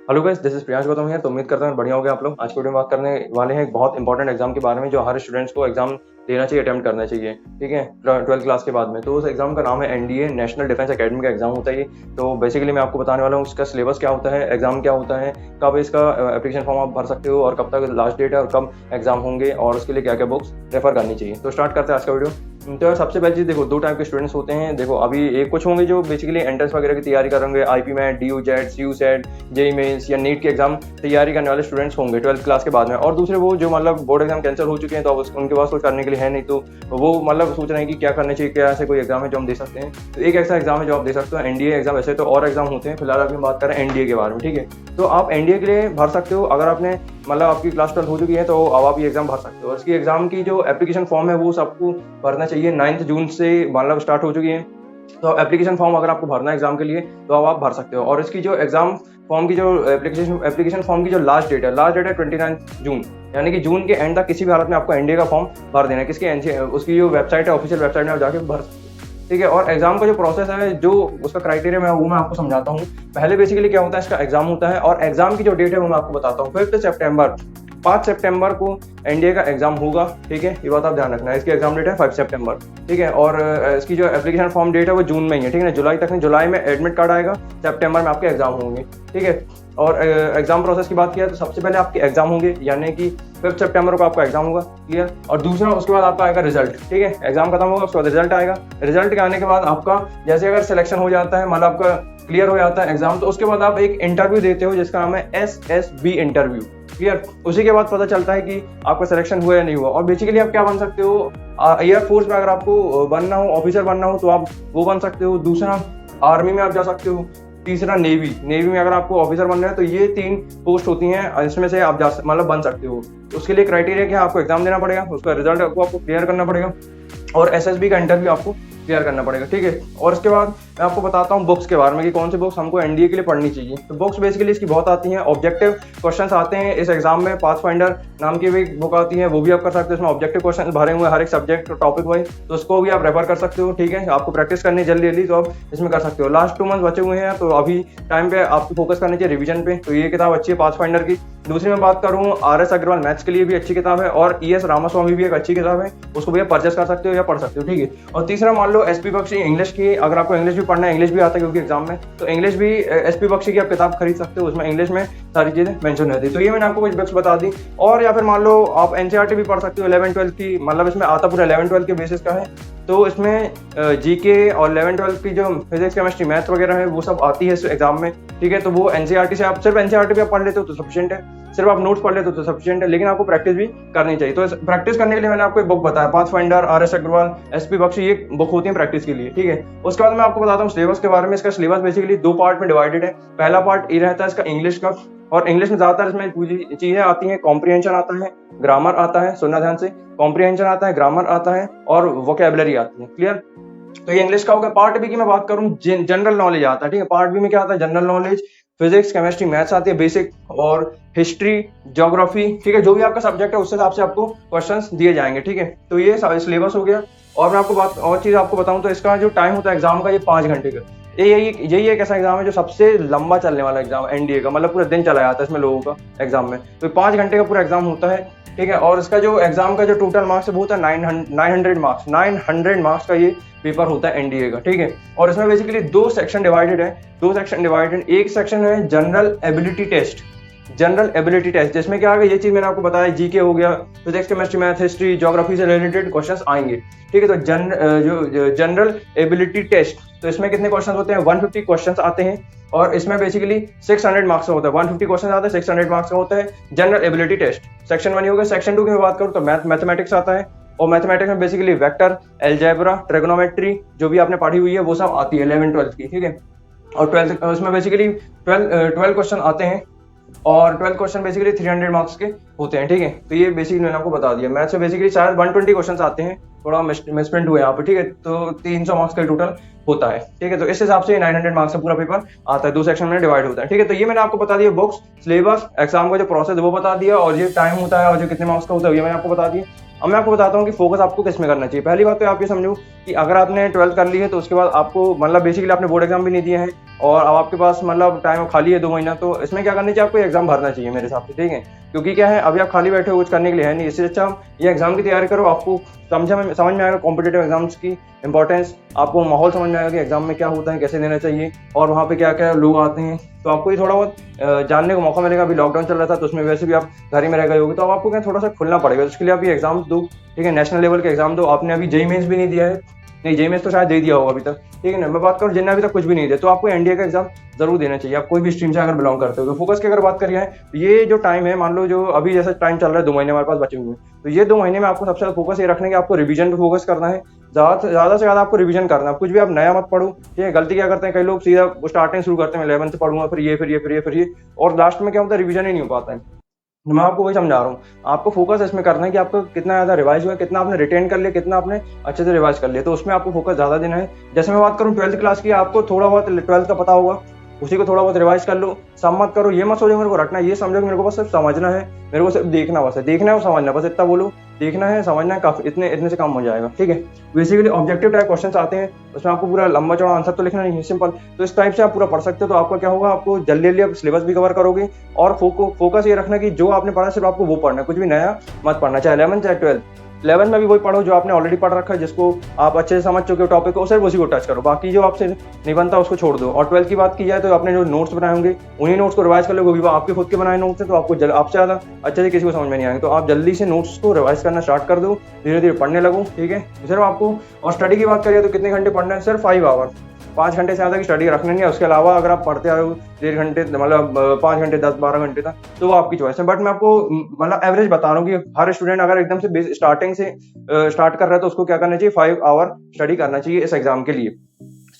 Hello guys, this is Priyansh Gautam here. तो उम्मीद करता हूँ बढ़िया हो गया आप लोग। आज की वीडियो में बात करने वाले हैं एक बहुत इंपॉर्टेंट एग्जाम के बारे में जो हर स्टूडेंट्स को एग्जाम देना चाहिए, अटेम्प्ट करना चाहिए। ठीक है, 12th क्लास के बाद में। तो उस एग्जाम का नाम है एनडीए, नेशनल डिफेंस एकेडमी का एग्जाम होता है ये। तो बेसिकली मैं आपको बताने वाला हूँ उसका सिलेबस क्या होता है, एग्जाम क्या होता है, कब इसका एप्लीकेशन फॉर्म आप भर सकते हो और कब तक लास्ट डेट है और कब एग्जाम होंगे और उसके लिए क्या क्या बुक्स रेफर करनी चाहिए। तो स्टार्ट करते हैं आज का वीडियो। तो यार सबसे पहली चीज देखो, दो टाइप के स्टूडेंट्स होते हैं। देखो अभी एक कुछ होंगे जो बेसिकली एंट्रेंस वगैरह की तैयारी करेंगे, IPMAT, DU JAT, CUET, JEE Mains या नीट के एग्जाम तैयारी करने वाले स्टूडेंट्स होंगे 12th क्लास के बाद में। और दूसरे वो जो मतलब बोर्ड एग्जाम कैंसिल हो चुके हैं तो अब उनके पास कुछ करने के लिए है नहीं, तो वो मतलब सोच रहे हैं कि क्या करना चाहिए, क्या ऐसे कोई एग्जाम है जो हम दे सकते हैं। तो एक ऐसा एग्जाम है जो आप दे सकते हो, एनडीए एग्जाम। ऐसे तो और एग्जाम होते हैं, फिलहाल अभी हम बात कर रहे हैं एनडीए के बारे में। ठीक है, तो आप एनडीए के लिए भर सकते हो अगर आपने मतलब आपकी क्लास 12 हो चुकी है तो अब आप ये एग्जाम भर सकते हो। और इसकी एग्जाम की जो एप्लीकेशन फॉर्म है वो सबको भरना चाहिए। 9 जून से मतलब स्टार्ट हो चुकी है। तो एप्लीकेशन फॉर्म अगर आपको भरना है एग्जाम के लिए तो अब आप भर सकते हो। और इसकी जो एग्जाम फॉर्म की जो एप्लीकेशन फॉर्म की जो लास्ट डेट है 29 जून, यानी कि जून के एंड तक किसी भी हालत में आपको एनडीए का फॉर्म भर देना है। किसकी उसकी जो वेबसाइट है, ऑफिशियल वेबसाइट में आप जाके भर सकते हो। ठीक है, और एग्जाम का जो प्रोसेस है, जो उसका क्राइटेरिया है वो मैं आपको समझाता हूँ। पहले बेसिकली क्या होता है, इसका एग्जाम होता है और एग्जाम की जो डेट है वो मैं आपको बताता हूँ। 5 सितंबर को एनडीए का एग्जाम होगा। ठीक है, ये बात आप ध्यान रखना है। इसकी एग्जाम डेट है 5 सितंबर। ठीक है, और इसकी जो एप्लीकेशन फॉर्म डेट है वो जून में ही है। ठीक है ना, जुलाई तक नहीं, जुलाई में एडमिट कार्ड आएगा, सितंबर में आपके एग्जाम होंगे। ठीक है, और एग्जाम प्रोसेस की बात किया तो सबसे पहले आपके एग्जाम होंगे, यानी कि 5 सितंबर को आपका एग्जाम होगा। क्लियर। और दूसरा उसके बाद आपका आएगा रिजल्ट। ठीक है, एग्जाम खत्म होगा उसके बाद रिजल्ट आएगा। रिजल्ट के आने के बाद आपका जैसे अगर सिलेक्शन हो जाता है, मतलब आपका क्लियर हो जाता है एग्जाम, तो उसके बाद आप एक इंटरव्यू देते हो जिसका नाम है SSB इंटरव्यू। क्लियर। उसी के बाद पता चलता है कि आपका सिलेक्शन हुआ या नहीं हुआ। और बेसिकली आप क्या बन सकते हो, एयरफोर्स में अगर आपको बनना हो, ऑफिसर बनना हो तो आप वो बन सकते हो। दूसरा आर्मी में आप जा सकते हो। तीसरा नेवी में अगर आपको ऑफिसर बनना है तो ये 3 पोस्ट होती हैं, इसमें से आप मतलब बन सकते हो। उसके लिए क्राइटेरिया क्या है, आपको एग्जाम देना पड़ेगा, उसका रिजल्ट आपको क्लियर करना पड़ेगा और SSB का इंटरव्यू आपको क्लियर करना पड़ेगा। ठीक है, और इसके बाद मैं आपको बताता हूँ बुक्स के बारे में कि कौन सी बुक्स हमको एनडीए के लिए पढ़नी चाहिए। तो बुक्स बेसिकली इसकी बहुत आती हैं। ऑब्जेक्टिव क्वेश्चंस आते हैं इस एग्जाम में। पाथफाइंडर नाम की भी बुक आती है, वो भी आप कर सकते हो। इसमें ऑब्जेक्टिव क्वेश्चन भरे हुए हर एक सब्जेक्ट टॉपिक वाइज, तो उसको भी आप रेफर कर सकते हो। ठीक है, आपको प्रैक्टिस करनी जल्दी तो आप इसमें कर सकते हो। लास्ट 2 मंथ बचे हुए हैं तो अभी टाइम पे आपको फोकस करनी चाहिए रिवीजन पे। तो ये किताब अच्छी है पाथफाइंडर की। दूसरी मैं बात करूँ, RS अग्रवाल मैथ्स के लिए भी अच्छी किताब है और ES रामास्वामी भी एक अच्छी किताब है, उसको भी आप परचेस कर सकते हो या पढ़ सकते हो। ठीक है, और तीसरा मान लो SP बख्शी इंग्लिश की, अगर आपको इंग्लिश भी पढ़ना है, इंग्लिश भी आता है क्योंकि एग्जाम में, तो इंग्लिश भी SP बख्शी की आप किताब खरीद सकते हो। उसमें इंग्लिश में सारी चीजें मेंशन रहती है। तो ये मैंने आपको कुछ बुक्स बता दी। और या फिर मान लो आप NCERT भी पढ़ सकते हो 11th-12th की, मतलब इसमें आता पूरा 11th-12th के बेसिस का है। तो इसमें GK और 11th-12th की जो फिजिक्स, केमिस्ट्री, मैथ वगैरह है वो सब आती है इस एग्जाम में। ठीक है, तो वो NCERT से आप सिर्फ NCERT भी आप पढ़ लेते हो तो सफिशिएंट है, सिर्फ आप नोट्स पढ़ लेते हो तो सफिशिएंट है, लेकिन आपको प्रैक्टिस भी करनी चाहिए। तो प्रैक्टिस करने के लिए मैंने आपको एक बुक बताया, Pathfinder, RS Agarwal, SP Bakshi, ये बुक होती है प्रैक्टिस के लिए। ठीक है, उसके बाद मैं आपको बताता हूँ सिलेबस के बारे में। इसका सिलेबस बेसिकली 2 पार्ट में डिवाइडेड है। पहला पार्ट ये रहता है इसका इंग्लिश का, और इंग्लिश में ज्यादातर इसमें चीजें आती हैं। कॉम्प्रिहेंशन आता है, ग्रामर आता है, सुनना ध्यान से, कॉम्प्रिहेंशन आता है, ग्रामर आता है और वोकेबलरी आती है। क्लियर। तो ये इंग्लिश का हो गया। पार्ट बी की मैं बात करूं, जनरल नॉलेज आता है। ठीक है, पार्ट बी में क्या आता है, general knowledge, physics, chemistry, maths आती है बेसिक, और हिस्ट्री, ज्योग्राफी। ठीक है, जो भी आपका सब्जेक्ट है उससे हिसाब से आपको क्वेश्चंस दिए जाएंगे। ठीक है, तो ये सिलेबस हो गया। और मैं आपको बात और चीज आपको बताऊं तो इसका जो टाइम होता है एग्जाम का, ये 5 घंटे का। यही एक ऐसा एग्जाम है जो सबसे लंबा चलने वाला एग्जाम एनडीए का, मतलब पूरा दिन चला जाता है इसमें लोगों का एग्जाम में। तो 5 घंटे का पूरा एग्जाम होता है। ठीक है, और इसका जो एग्जाम का जो टोटल मार्क्स है वो होता है 900 मार्क्स का ये पेपर होता है एनडीए का। ठीक है, और इसमें बेसिकली 2 सेक्शन डिवाइडेड है। एक सेक्शन है जनरल एबिलिटी टेस्ट, जिसमें क्या आएगा, ये चीज मैंने आपको बताया, जीके हो गया, physics, chemistry, math, history, geography से रिलेटेड क्वेश्चंस आएंगे। ठीक है, तो जनरल एबिलिटी टेस्ट, तो इसमें कितने क्वेश्चंस होते हैं, 150 क्वेश्चंस आते हैं और इसमें बेसिकली 600 मार्क्स का होता है। 150 क्वेश्चन आते हैं, 600 मार्क्स का होता है जनरल एबिलिटी टेस्ट। सेक्शन 1 हो गया। सेक्शन 2 की मैं बात करूँ तो मैथमेटिक्स आता है, और मैथमेटिक्स में बेसिकली वेक्टर, अलजेब्रा, ट्रिग्नोमेट्री जो भी आपने पढ़ी हुई है वो सब आती है 11th-12th की। ठीक है, और 12th उसमें बेसिकली 12 क्वेश्चन आते हैं और 12 क्वेश्चन बेसिकली 300 मार्क्स के होते हैं। ठीक है, तो ये बेसिकली मैंने आपको बता दिया। मैथ्स में बेसिकली शायद 120 क्वेश्चन आते हैं, थोड़ा मिसप्रिंट हुआ यहाँ पे। ठीक है, तो 300 मार्क्स का टोटल होता है। ठीक है, तो इस हिसाब से 900 मार्क्स का पूरा पेपर आता है, 2 सेक्शन में डिवाइड होता है। ठीक है, तो ये मैंने आपको बता दिया, बुक्स, सिलेबस, एग्जाम का जो प्रोसेस है वो बता दिया, और ये टाइम होता है और जो कितने मार्क्स का होता है ये मैंने आपको बता दिया। अब मैं आपको बताता हूँ कि फोकस आपको किस में करना चाहिए। पहली बात तो आप ये समझो कि अगर आपने 12th कर ली है तो उसके बाद आपको मतलब बेसिकली आपने बोर्ड एग्जाम भी नहीं दिए हैं और अब आपके पास मतलब टाइम खाली है 2 महीना, तो इसमें क्या करना चाहिए, आपको एग्जाम भरना चाहिए मेरे हिसाब से, ठीक है। क्योंकि क्या है, अभी आप खाली बैठे हो, कुछ करने के लिए है नहीं, इससे अच्छा ये एग्जाम की तैयारी करो। आपको समझ में आएगा कॉम्पिटेटिव एग्जाम्स की इंपॉर्टेंस, आपको माहौल समझ में आएगा कि एग्जाम में क्या होता है, कैसे देना चाहिए और वहाँ पे क्या क्या लोग आते हैं, तो आपको ये थोड़ा बहुत जानने को मौका मिलेगा। अभी लॉकडाउन चल रहा था तो उसमें वैसे भी आप घर ही में रह गए होगे, तो अब आपको क्या थोड़ा सा खुलना पड़ेगा, उसके लिए आप ये एग्जाम दो, ठीक है। नेशनल लेवल के एग्जाम दो। आपने अभी जेईई मेंस भी नहीं दिया है, नहीं जेईई मेंस तो शायद दे दिया होगा अभी तक, ठीक है ना। मैं बात करूँ जिनने अभी तक कुछ भी नहीं दिया, तो आपको एनडीए का एग्जाम जरूर देना चाहिए, आप कोई भी स्ट्रीम से अगर बिलोंग करते हो। तो फोकस की अगर बात करिए, ये जो टाइम है, मान लो जो अभी जैसा टाइम चल रहा है, 2 महीने हमारे पास बचे हुए हैं, तो ये 2 महीने में आपको सबसे ज्यादा फोकस ये रखने की, आपको रिवीजन पे फोकस करना है। ज्यादा से ज्यादा आपको रिवीजन करना है। कुछ भी आप नया मत पढ़ो, ठीक है। गलती क्या करते हैं कई लोग, सीधा स्टार्टिंग शुरू करते हैं, 11 से पढ़ूंगा, फिर ये, और लास्ट में क्या होता है, रिवीजन ही नहीं हो पाता है। मैं आपको वही समझा रहा हूँ, आपको फोकस इसमें करना है कि आपको कितना ज्यादा रिवाइज हुआ, कितना आपने रिटेन कर लिया, कितना आपने अच्छे से रिवाइज कर लिया, तो उसमें आपको फोकस ज्यादा देना है। जैसे मैं बात करूँ 12th क्लास की, आपको थोड़ा बहुत 12th का पता होगा, उसी को थोड़ा बहुत रिवाइज कर लो। सब मत करो, ये मत सोचो मेरे को रटना, ये समझो कि मेरे को बस सिर्फ समझना है, मेरे को सिर्फ देखना, बस है देखना है और समझना, बस इतना बोलो। देखना है, समझना है, काफी इतने इतने से काम हो जाएगा, ठीक है। बेसिकली ऑब्जेक्टिव टाइप क्वेश्चंस आते हैं, उसमें आपको पूरा लंबा चौड़ा आंसर तो लिखना नहीं है, सिंपल। तो इस टाइप से आप पूरा पढ़ सकते हो, तो आपका क्या होगा, आपको जल्दी जल्दी आप सिलेबस भी कवर करोगे। और फोकस ये रखना कि जो आपने पढ़ा सिर्फ आपको वो पढ़ना है, कुछ भी नया मत पढ़ना, चाहे 11 चाहे 12। 11 में भी वही पढ़ो जो आपने ऑलरेडी पढ़ रखा है, जिसको आप अच्छे से समझ चुके हो टॉपिक को, सिर्फ उसी को टच करो, बाकी जो आपसे नहीं बनता उसको छोड़ दो। और 12th की बात की जाए तो आपने जो नोट्स बनाए होंगे, उन्हीं नोट्स को रिवाइज कर लो, क्योंकि आपके खुद के बनाए नोट्स हैं, तो आपको आपसे ज़्यादा अच्छे से किसी को समझ में नहीं आएंगे। तो आप जल्दी से नोट्स को रिवाइज करना स्टार्ट कर दो, धीरे धीरे पढ़ने लगो, ठीक है। सिर्फ आपको, और स्टडी की बात करिए तो कितने घंटे पढ़ना है, सिर्फ 5 आवर, 5 घंटे से ज़्यादा की स्टडी रखने नहीं है। उसके अलावा अगर आप पढ़ते आए हो 1.5 घंटे, मतलब 5 घंटे, 10-12 घंटे तक, तो वो आपकी चॉइस है। बट मैं आपको मतलब एवरेज बता रहा हूँ कि हर स्टूडेंट अगर एकदम से स्टार्टिंग से स्टार्ट कर रहा है तो उसको क्या करना चाहिए, 5 आवर स्टडी करना चाहिए इस एग्जाम के लिए।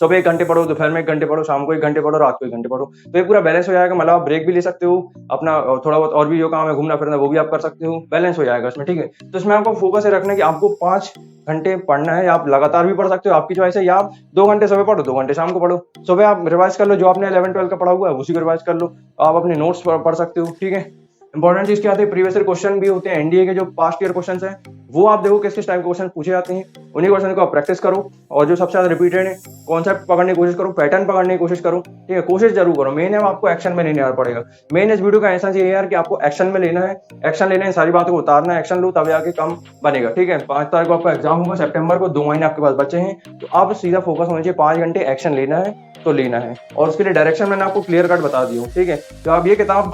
सुबह 1 घंटे पढ़ो, दोपहर में 1 घंटे पढ़ो, शाम को 1 घंटे पढ़ो, रात को 1 घंटे पढ़ो, तो ये पूरा बैलेंस हो जाएगा। मतलब आप ब्रेक भी ले सकते हो अपना, थोड़ा बहुत और भी जो काम है घूमना फिरना वो भी आप कर सकते हो, बैलेंस हो जाएगा इसमें, ठीक है। तो इसमें आपको फोकस ये रखना है कि आपको 5 घंटे पढ़ना है, आप लगातार भी पढ़ सकते हो, आपकी चॉइस है। या आप 2 घंटे सुबह पढ़ो, 2 घंटे शाम को पढ़ो। सुबह आप रिवाइज कर लो जो आपने 11-12 का पढ़ा हुआ है, उसी को रिवाइज कर लो। आप अपने नोट्स पढ़ सकते हो, ठीक है। इंपॉर्टेंट चीज क्या आती है, प्रीवियस ईयर क्वेश्चन भी होते हैं, एनडीए के जो पास्ट ईयर क्वेश्चन है, वो आप देखो किस किस टाइप के क्वेश्चन पूछे जाते हैं, उन्हीं क्वेश्चन को आप प्रैक्टिस करो। और जो सबसे ज्यादा रिपीटेड है, कॉन्सेप्ट पकड़ने की कोशिश करो, पैटर्न पकड़ने की कोशिश करो, ठीक है। कोशिश जरूर करो, मेन है आपको एक्शन में लेने पड़ेगा। मेन इस वीडियो का एसेंस ये है यार कि आपको एक्शन में लेना है, एक्शन लेना है, सारी बातों को उतारना है, एक्शन लो तब आके काम बनेगा, ठीक है। 5 तारीख को आपका एग्जाम होगा सितंबर को, 2 महीने आपके पास बचे हैं, तो आप सीधा फोकस होना चाहिए, 5 घंटे एक्शन लेना है तो लेना है। और उसके लिए डायरेक्शन मैंने आपको क्लियर कट बता दी हूँ, ठीक है। तो आप ये किताब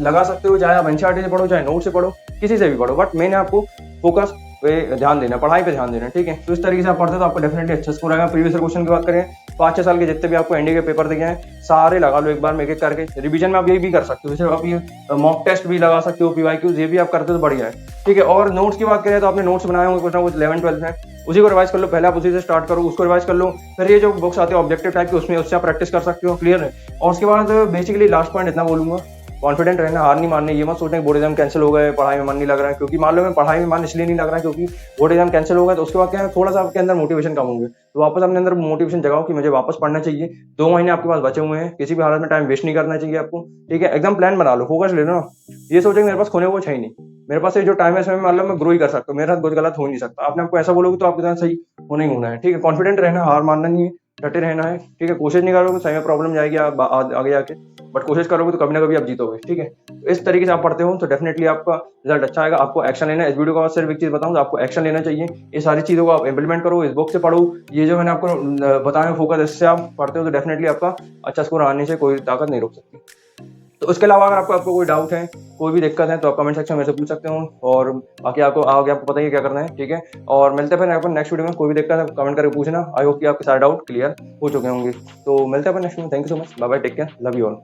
लगा सकते हो, चाहे आप एनसीईआरटी से पढ़ो, चाहे नोट से पढ़ो, किसी से भी पढ़ो, बट मैंने आपको फोकस पे ध्यान देना, पढ़ाई पे ध्यान देना, ठीक है। तो इस तरीके से आप पढ़ते हो तो आपको डेफिनेटली अच्छा स्कोर आएगा। प्रीवियस क्वेश्चन की बात करें, 5-6 साल के जितने भी आपको एनडीए के पेपर दिखे हैं, सारे लगा लो एक बार में, एक एक करके। रिवीजन में आप यही भी कर सकते हो, जैसे आप ये मॉक टेस्ट भी लगा सकते हो, पीवाईक्यूज, ये भी आप करते हो तो बढ़िया है, ठीक है। और नोट्स की बात करें तो आपने नोट्स बनाए होंगे कुछ ना कुछ 11-12 में, उसी को रिवाइज कर लो, पहले आप उसी से स्टार्ट करो, उसको रिवाइज कर लो। फिर ये जो बुक्स आते हैं ऑब्जेक्टिव टाइप के, उससे आप प्रैक्टिस कर सकते हो, क्लियर है। और उसके बाद बेसिकली लास्ट पॉइंट इतना बोलूंगा, कॉन्फिडेंट रहना, हार नहीं माननी। ये मत सोचना कि बोर्ड एग्जाम कैंसिल हो गए, पढ़ाई में मन नहीं लग रहा है, क्योंकि मान लो मैं पढ़ाई में मन इसलिए नहीं लग रहा है क्योंकि बोर्ड एग्जाम कैंसिल हो गया, तो उसके बाद क्या है, थोड़ा सा आपके अंदर मोटिवेशन कम होंगे, तो वापस अपने अंदर मोटिवेशन जगाओ कि मुझे वापस पढ़ना चाहिए। 2 महीने आपके पास बचे हुए हैं, किसी भी हालत में टाइम वेस्ट नहीं करना चाहिए आपको, ठीक है। एकदम प्लान बना लो, फोकस ले लो ना। ये सोचे मेरे पास खोने को कुछ है ही नहीं, मेरे पास ये जो टाइम है इसमें मतलब मैं ग्रो ही कर सकता हूँ, मेरे साथ कुछ गलत हो ही नहीं सकता। आपने आपको ऐसा बोलोगे तो आपके साथ सही होना ही होना है, ठीक है। कॉन्फिडेंट रहना, हार मानना नहीं है, डटे रहना है, ठीक है। कोशिश नहीं करोगे तो सही में प्रॉब्लम जाएगी आगे जाके, बट कोशिश करोगे तो कभी ना कभी आप जीतोगे, ठीक है। तो इस तरीके से आप पढ़ते हो तो डेफिनेटली आपका रिजल्ट अच्छा आएगा। आपको एक्शन लेना है। इस वीडियो का सिर्फ एक चीज बताऊं, आपको एक्शन लेना चाहिए। ये सारी चीजों को आप इंप्लीमेंट करो, इस बुक से पढ़ो, ये जो मैंने आपको बताया फोकस, इससे आप पढ़ते हो तो डेफिनेटली आपका अच्छा स्कोर आने से कोई ताकत नहीं रोक सकती। तो उसके अलावा अगर आपको कोई डाउट है, कोई भी दिक्कत है, तो आप कमेंट सेक्शन में से पूछ सकते हो। और बाकी आपको पता ही है क्या करना है, ठीक है। और मिलते हैं फिर अपन नेक्स्ट वीडियो में। कोई भी दिक्कत है कमेंट करके पूछना। आई होप कि आपके सारे डाउट क्लियर हो चुके होंगे। तो मिलते हैं अपन नेक्स्ट में। Thank you so much, bye bye, take care, love you all.